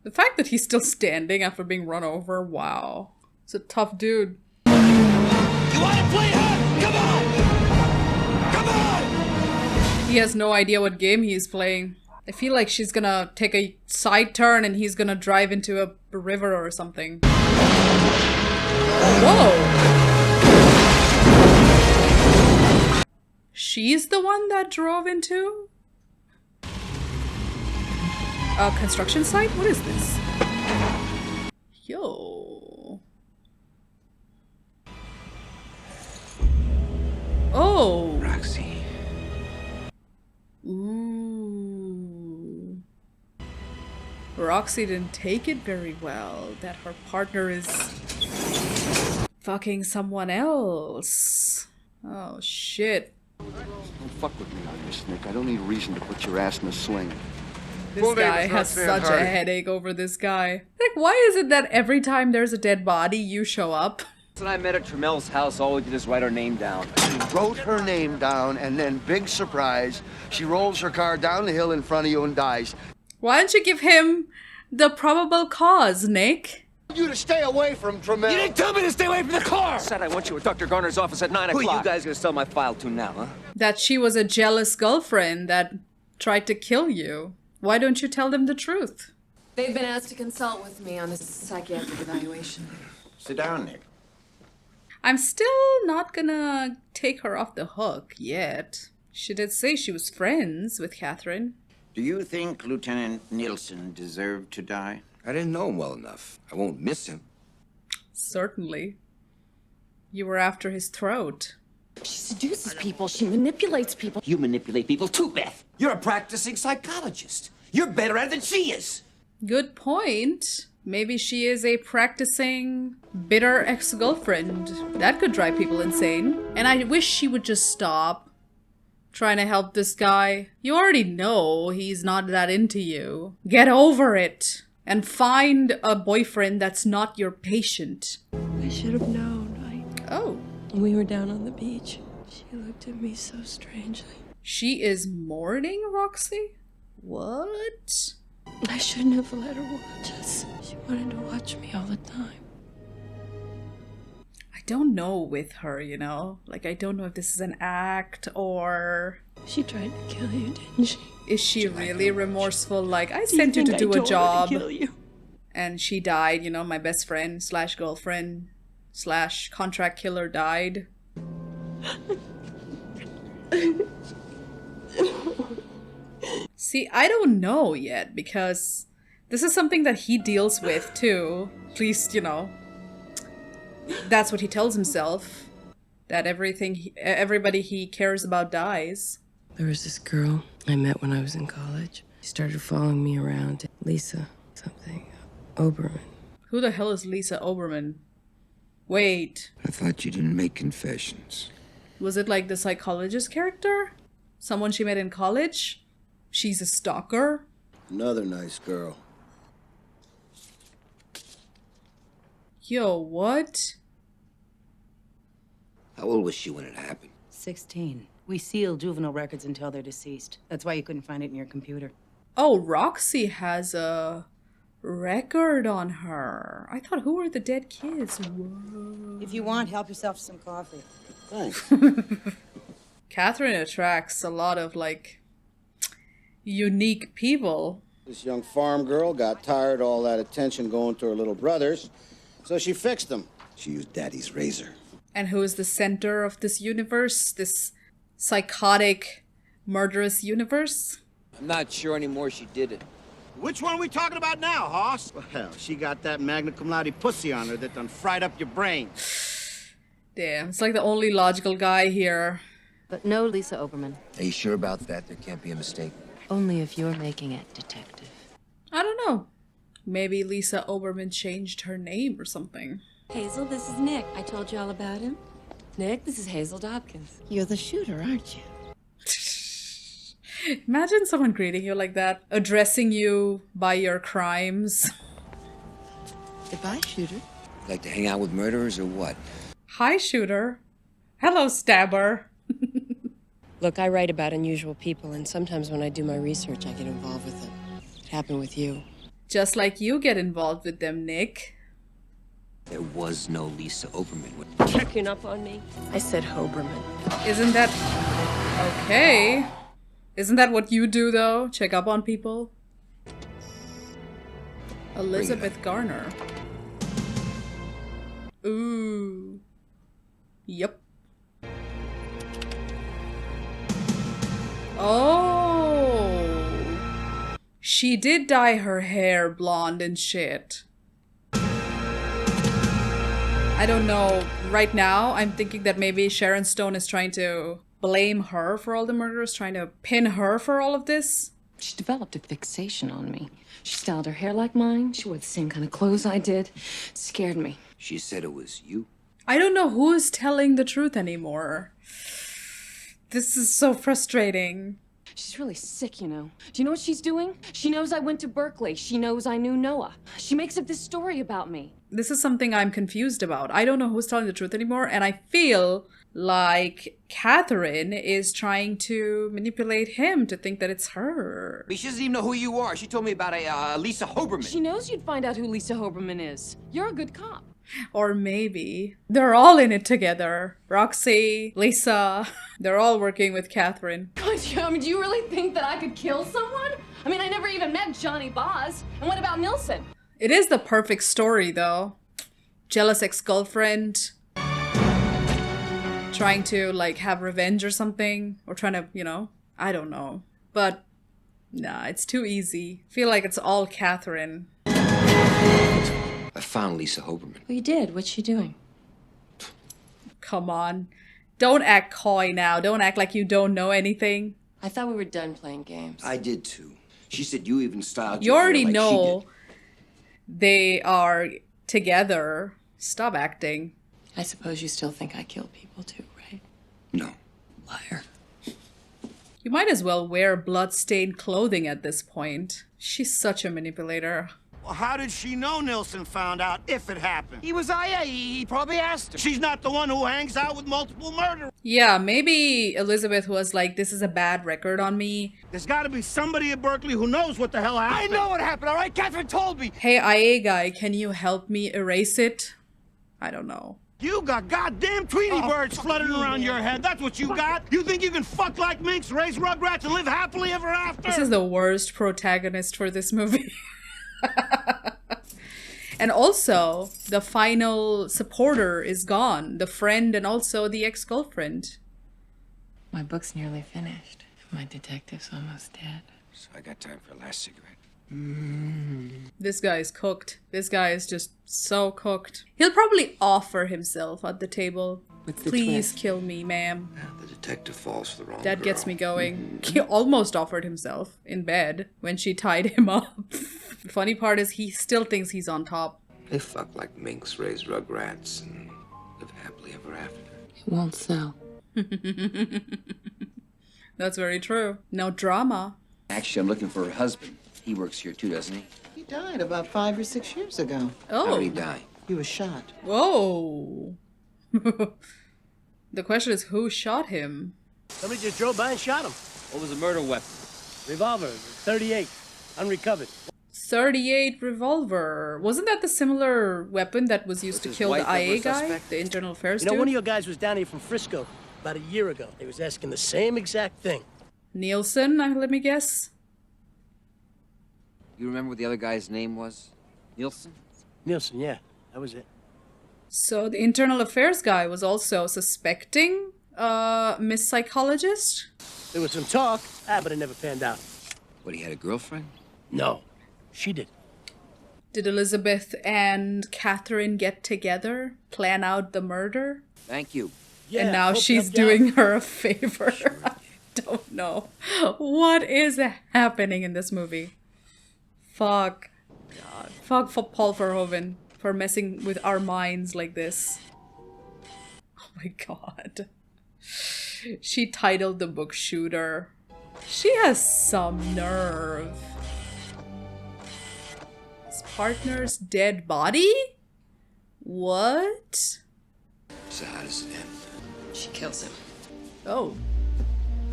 The fact that he's still standing after being run over, wow. He's a tough dude. You wanna play hard? Come on! Come on! He has no idea what game he's playing. I feel like she's gonna take a side turn and he's gonna drive into a river or something. Whoa! She's the one that drove into a construction site? What is this? Yo. Oh. Roxy. Ooh. Roxy didn't take it very well that her partner is fucking someone else. Oh shit. Don't fuck with me on this, Nick. I don't need a reason to put your ass in a sling. This Well, guy David's not has saying such a hard. headache over this guy. Like, why is it that every time there's a dead body, you show up? When I met at Tramel's house, all we did is write her name down. She wrote her name down, and then, big surprise, she rolls her car down the hill in front of you and dies. Why don't you give him the probable cause, Nick? You to stay away from Tramel. You didn't tell me to stay away from the car! I said I want you at Dr. Garner's office at 9 o'clock. Who are you guys gonna sell my file to now, huh? That she was a jealous girlfriend that tried to kill you. Why don't you tell them the truth? They've been asked to consult with me on this psychiatric evaluation. Sit down, Nick. I'm still not gonna take her off the hook yet. She did say she was friends with Catherine. Do you think Lieutenant Nielsen deserved to die? I didn't know him well enough. I won't miss him. Certainly. You were after his throat. She seduces people. She manipulates people. You manipulate people too, Beth. You're a practicing psychologist. You're better at it than she is. Good point. Maybe she is a practicing bitter ex-girlfriend. That could drive people insane. And I wish she would just stop trying to help this guy. You already know he's not that into you. Get over it. And find a boyfriend that's not your patient. I should have known. Oh. When we were down on the beach, she looked at me so strangely. She is mourning, Roxy? What? I shouldn't have let her watch us. She wanted to watch me all the time. I don't know with her, you know? Like, I don't know if this is an act or... She tried to kill you, didn't she? Is she really remorseful? Like, I sent you to do a job. Kill you? And she died, you know, my best friend slash girlfriend slash contract killer died. See, I don't know yet because this is something that he deals with too. At least, you know, that's what he tells himself. That everybody he cares about dies. There was this girl I met when I was in college. She started following me around. Lisa something. Oberman. Who the hell is Lisa Oberman? Wait. I thought you didn't make confessions. Was it like the psychologist character? Someone she met in college? She's a stalker? Another nice girl. Yo, what? How old was she when it happened? 16. We seal juvenile records until they're deceased. That's why you couldn't find it in your computer. Oh, Roxy has a record on her. I thought, who were the dead kids? Whoa. If you want, help yourself to some coffee. Thanks. Catherine attracts a lot of, like, unique people. This young farm girl got tired of all that attention going to her little brothers, so she fixed them. She used Daddy's razor. And who is the center of this universe? This psychotic, murderous universe? I'm not sure anymore she did it. Which one are we talking about now, Hoss? Well, she got that magna cum laude pussy on her that done fried up your brain. Damn, it's like the only logical guy here. But no Lisa Oberman. Are you sure about that? There can't be a mistake. Only if you're making it, detective. I don't know. Maybe Lisa Oberman changed her name or something. Hazel, this is Nick. I told you all about him. Nick, this is Hazel Dobkins. You're the shooter, aren't you? Imagine someone greeting you like that, addressing you by your crimes. Goodbye, shooter. Like to hang out with murderers or what? Hi, shooter. Hello, stabber. Look, I write about unusual people, and sometimes when I do my research, I get involved with them. It happened with you. Just like you get involved with them, Nick. There was no Lisa Oberman. Checking up on me? I said Hoberman. Isn't that... okay. Isn't that what you do, though? Check up on people? Elizabeth Garner. Ooh. Yep. Oh. She did dye her hair blonde and shit. I I don't know. Right now, I'm thinking that maybe Sharon Stone is trying to blame her for all the murders, trying to pin her for all of this. She developed a fixation on me. She styled her hair like mine. She wore the same kind of clothes I did. It scared me. She said it was you. I don't know who's telling the truth anymore. This is so frustrating. She's really sick, you know. Do you know what she's doing? She knows I went to Berkeley. She knows I knew Noah. She makes up this story about me. This is something I'm confused about. I don't know who's telling the truth anymore, and I feel like Catherine is trying to manipulate him to think that it's her. She doesn't even know who you are. She told me about a Lisa Hoberman. She knows you'd find out who Lisa Hoberman is. You're a good cop. Or maybe they're all in it together. Roxy, Lisa, they're all working with Catherine. God, I mean, do you really think that I could kill someone? I mean, I never even met Johnny Boz. And what about Nilsson? It is the perfect story, though. Jealous ex-girlfriend. Trying to, like, have revenge or something. Or trying to, you know, I don't know. But, nah, it's too easy. I feel like it's all Catherine. I found Lisa Hoberman. Well, you did. What's she doing? Come on. Don't act coy now. Don't act like you don't know anything. I thought we were done playing games. I did too. She said you even styled You your hair already like know she did. they are together. Stop acting. I suppose you still think I kill people too, right? No. Liar. You might as well wear blood-stained clothing at this point. She's such a manipulator. Well, how did she know Nilsson found out if it happened? He was he probably asked her. She's not the one who hangs out with multiple murderers. Yeah, maybe Elizabeth was like, this is a bad record on me. There's got to be somebody at Berkeley who knows what the hell happened. I know what happened, all right? Catherine told me. Hey, IA guy, can you help me erase it? I don't know. You got goddamn Tweety birds fluttering around your head. That's what you got. You think you can fuck like minks, raise rugrats, and live happily ever after? This is the worst protagonist for this movie. And also, the final supporter is gone. The friend and also the ex-girlfriend. My book's nearly finished. My detective's almost dead. So I got time for a last cigarette. This guy is cooked. This guy is just so cooked. He'll probably offer himself at the table. Please kill me, ma'am. The detective falls for the wrong That girl. gets me going. He almost offered himself in bed when she tied him up. The funny part is he still thinks he's on top. They fuck like minks, raise rugrats, and live happily ever after. It won't sell. That's very true. No drama. Actually, I'm looking for her husband. He works here too, doesn't he? He died about 5 or 6 years ago. Oh. How did he die? He was shot. Whoa. The question is who shot him? Somebody just drove by and shot him. What was a murder weapon? Revolver, 38, unrecovered. 38 revolver. Wasn't that the similar weapon that was used to his kill the wife ever IA a guy? suspect? The internal affairs You know, dude? one of your guys was down here from Frisco about a year ago. They was asking the same exact thing. Nielsen, let me guess. You remember what the other guy's name was? Nielsen? Nielsen, yeah, that was it. So the internal affairs guy was also suspecting Miss Psychologist? There was some talk, but it never panned out. What, he had a girlfriend? No, she did. Did Elizabeth and Catherine get together, plan out the murder? Thank you. Yeah, and now hope she's helped out. doing her a favor. I don't know. What is happening in this movie? Fuck. God. Fuck for Paul Verhoeven for messing with our minds like this. Oh my god. She titled the book Shooter. She has some nerve. His partner's dead body? What? So how does it end? She kills him. Oh.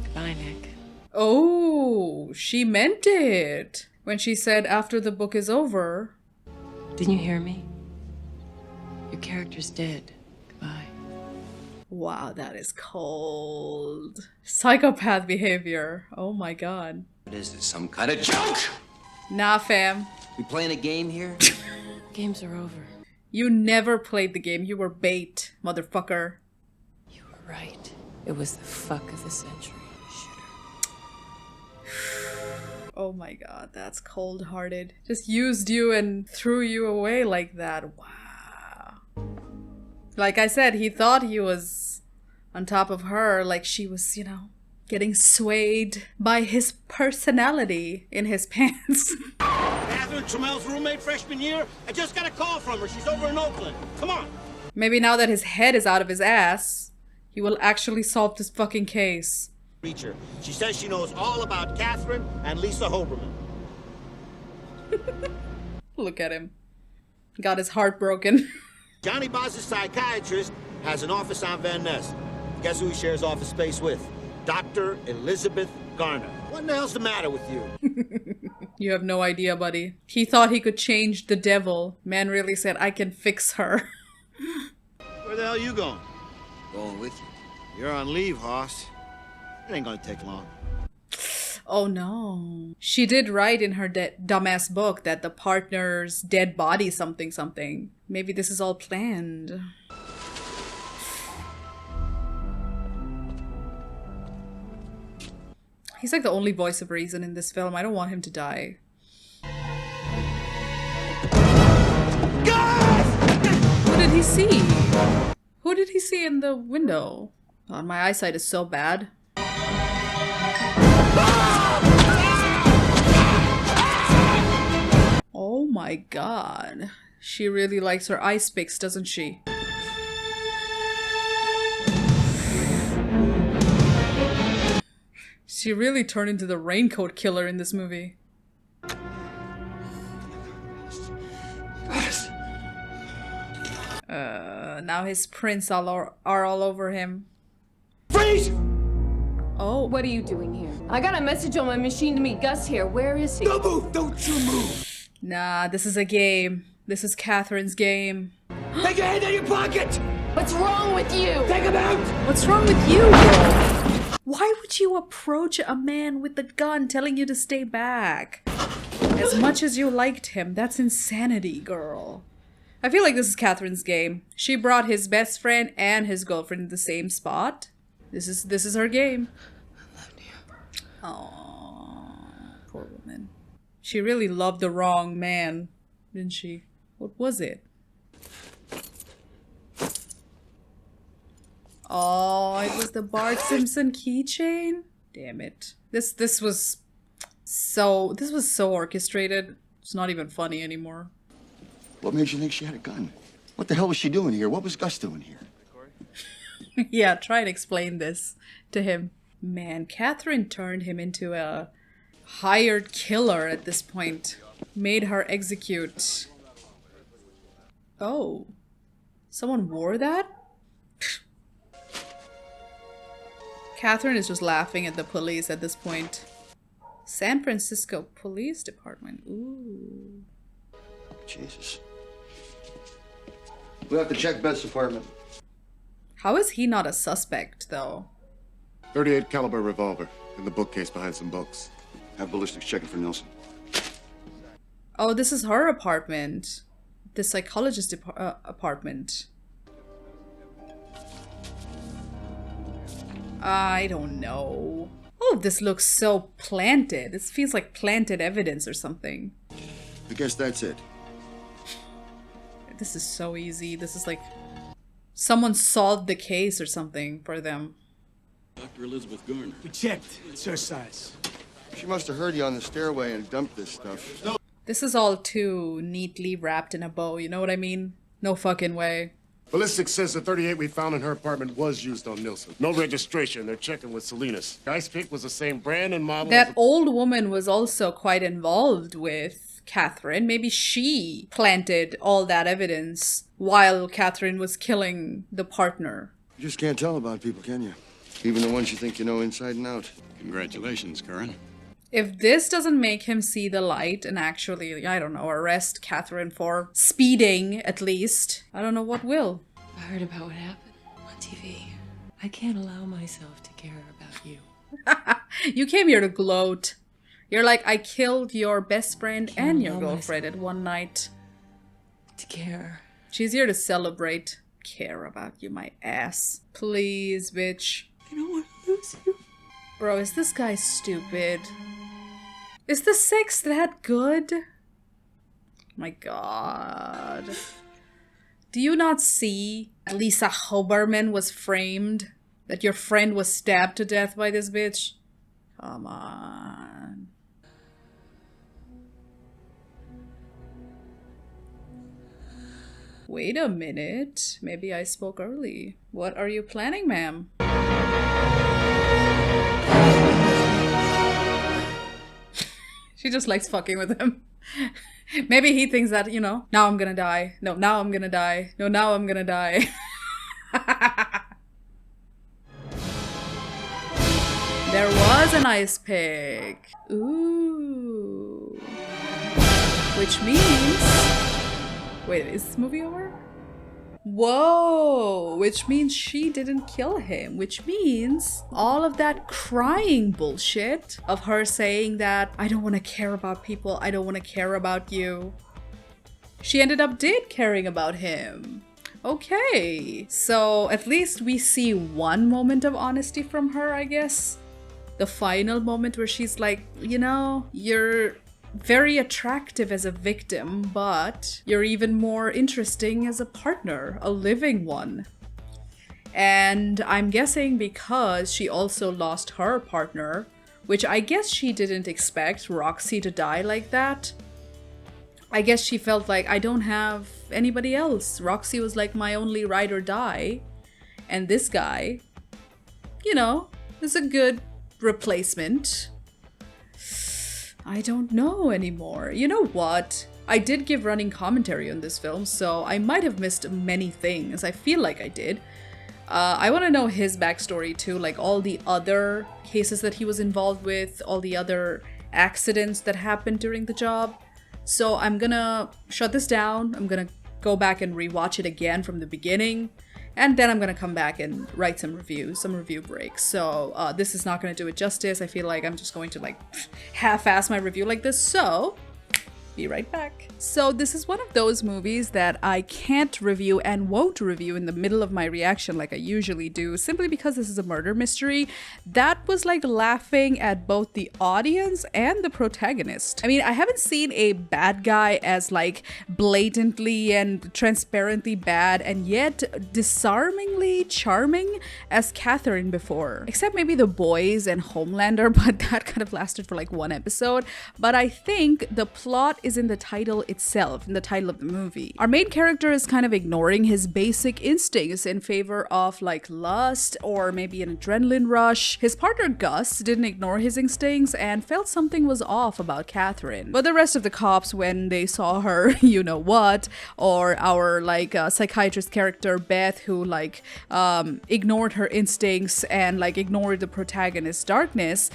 Goodbye, Nick. Oh, she meant it. When she said after the book is over. Didn't you hear me? Your character's dead. Goodbye. Wow, that is cold. Psychopath behavior. Oh my god. What is this, some kind of joke? Nah, fam. We playing a game here? Games are over. You never played the game. You were bait, motherfucker. You were right. It was the fuck of the century. Oh my god, that's cold-hearted. Just used you and threw you away like that. Wow. Like I said, he thought he was on top of her, like she was, you know, getting swayed by his personality in his pants. Catherine Trammell's roommate freshman year? I just got a call from her. She's over in Oakland. Come on. Maybe now that his head is out of his ass, he will actually solve this fucking case. Reach her. She says she knows all about Catherine and Lisa Hoberman. Look at him. Got his heart broken. Johnny Boss's psychiatrist has an office on Van Ness. Guess who he shares office space with? Dr. Elizabeth Garner. What the hell's the matter with you? You have no idea, buddy. He thought he could change the devil. Man really said, I can fix her. Where the hell you going? Going with you. You're on leave, Hoss. It ain't gonna take long. Oh no. She did write in her dumbass book that the partner's dead body something something. Maybe this is all planned. He's like the only voice of reason in this film. I don't want him to die. Who did he see? Who did he see in the window? God, my eyesight is so bad. Oh my god. She really likes her ice picks, doesn't she? She really turned into the raincoat killer in this movie. Now his prints are all over him. Freeze! Oh. What are you doing here? I got a message on my machine to meet Gus here. Where is he? Don't move! Don't you move! Nah, this is a game. This is Catherine's game. Take your hand out of your pocket! What's wrong with you? Take him out! What's wrong with you, girl? Why would you approach a man with a gun telling you to stay back? As much as you liked him, that's insanity, girl. I feel like this is Catherine's game. She brought his best friend and his girlfriend in the same spot. This is her game. I loved you. Aww, poor woman. She really loved the wrong man, didn't she? What was it? Oh, it was the Bart Simpson keychain? Damn it. This was so orchestrated. It's not even funny anymore. What made you think she had a gun? What the hell was she doing here? What was Gus doing here? Yeah, try and explain this to him. Man, Catherine turned him into a hired killer at this point. Made her execute. Oh. Someone wore that? Catherine is just laughing at the police at this point. San Francisco Police Department. Ooh. Jesus. We have to check Beth's apartment. How is he not a suspect, though? .38 caliber revolver in the bookcase behind some books. Have ballistics checking for Nelson. Oh, this is her apartment. The psychologist apartment. I don't know. Oh, this looks so planted. This feels like planted evidence or something. I guess that's it. This is so easy. This is like someone solved the case or something for them. Dr. Elizabeth Garner. We checked. It's her size. She must have heard you on the stairway and dumped this stuff. This is all too neatly wrapped in a bow, you know what I mean? No fucking way. Ballistics says the .38 we found in her apartment was used on Nilsson. No registration. They're checking with Salinas. The ice pick was the same brand and model. That old woman was also quite involved with Catherine. Maybe she planted all that evidence while Catherine was killing the partner. You just can't tell about people, can you? Even the ones you think you know inside and out. Congratulations, Curran. If this doesn't make him see the light and actually, I don't know, arrest Catherine for speeding, at least, I don't know what will. I heard about what happened on TV. I can't allow myself to care about you. You came here to gloat. You're like, I killed your best friend and your girlfriend at one night. To care. She's here to celebrate. Care about you, my ass. Please, bitch. I don't want to lose you. Bro, is this guy stupid? Is the sex that good? My god. Do you not see that Lisa Hoberman was framed? That your friend was stabbed to death by this bitch? Come on. Wait a minute. Maybe I spoke early. What are you planning, ma'am? She just likes fucking with him. Maybe he thinks that, you know, now I'm gonna die. No, now I'm gonna die. No, now I'm gonna die. There was an ice pick. Ooh. Which means... Wait, is this movie over? Whoa! Which means she didn't kill him. Which means all of that crying bullshit of her saying that I don't want to care about people, I don't want to care about you. She ended up caring about him. Okay. So at least we see one moment of honesty from her, I guess. The final moment where she's like, you know, you're very attractive as a victim, but you're even more interesting as a partner, a living one. And I'm guessing because she also lost her partner, which I guess she didn't expect Roxy to die like that. I guess she felt like, I don't have anybody else. Roxy was like my only ride or die. And this guy, you know, is a good replacement. I don't know anymore. You know what? I did give running commentary on this film, so I might have missed many things. I feel like I did. I want to know his backstory too, like all the other cases that he was involved with, all the other accidents that happened during the job. So I'm gonna shut this down. I'm gonna go back and rewatch it again from the beginning. And then I'm gonna come back and write some reviews, some review breaks. So this is not gonna do it justice. I feel like I'm just going to like half-ass my review like this. So be right back. So this is one of those movies that I can't review and won't review in the middle of my reaction like I usually do, simply because this is a murder mystery. That was like laughing at both the audience and the protagonist. I mean, I haven't seen a bad guy as like blatantly and transparently bad and yet disarmingly charming as Catherine before. Except maybe The Boys and Homelander, but that kind of lasted for like one episode. But I think the plot is in the title itself, in the title of the movie. Our main character is kind of ignoring his basic instincts in favor of like lust or maybe an adrenaline rush. His partner Gus didn't ignore his instincts and felt something was off about Catherine. But the rest of the cops, when they saw her, you know what, or our like psychiatrist character Beth, who like ignored her instincts and like ignored the protagonist's darkness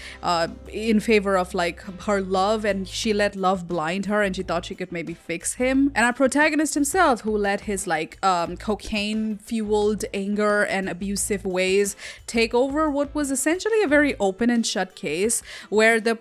in favor of like her love, and she let love blind her and she thought she could maybe fix him. And our protagonist himself, who let his like cocaine fueled anger and abusive ways take over what was essentially a very open and shut case, where the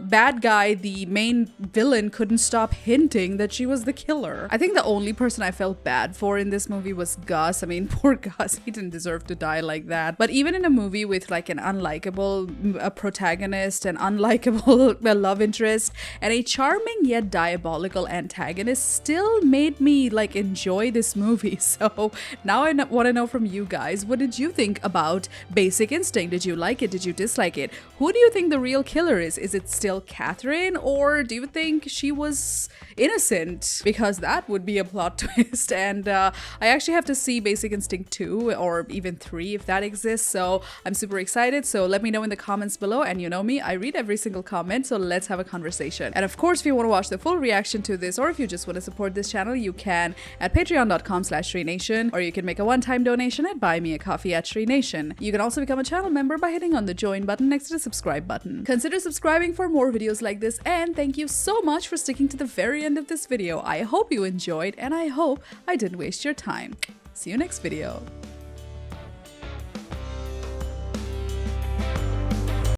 bad guy, the main villain, couldn't stop hinting that she was the killer. I think the only person I felt bad for in this movie was Gus. I mean, poor Gus, he didn't deserve to die like that. But even in a movie with like an unlikable protagonist, an unlikable love interest, and a charming yet diabolical antagonist, still made me like enjoy this movie. So now I want to know from you guys, what did you think about Basic Instinct? Did you like it? Did you dislike it? Who do you think the real killer is? Is it still Catherine, or do you think she was innocent? Because that would be a plot twist. And I actually have to see Basic Instinct 2 or even 3 if that exists. So I'm super excited. So let me know in the comments below. And you know me, I read every single comment. So let's have a conversation. And of course, if you want to watch the full reaction to this, or if you just want to support this channel, you can at patreon.com/ShreeNation, or you can make a one-time donation at Buy Me a Coffee at Shree Nation. You can also become a channel member by hitting on the join button next to the subscribe button. Consider subscribing for more videos like this, and thank you so much for sticking to the very end of this video. I hope you enjoyed, and I hope I didn't waste your time. See you next video.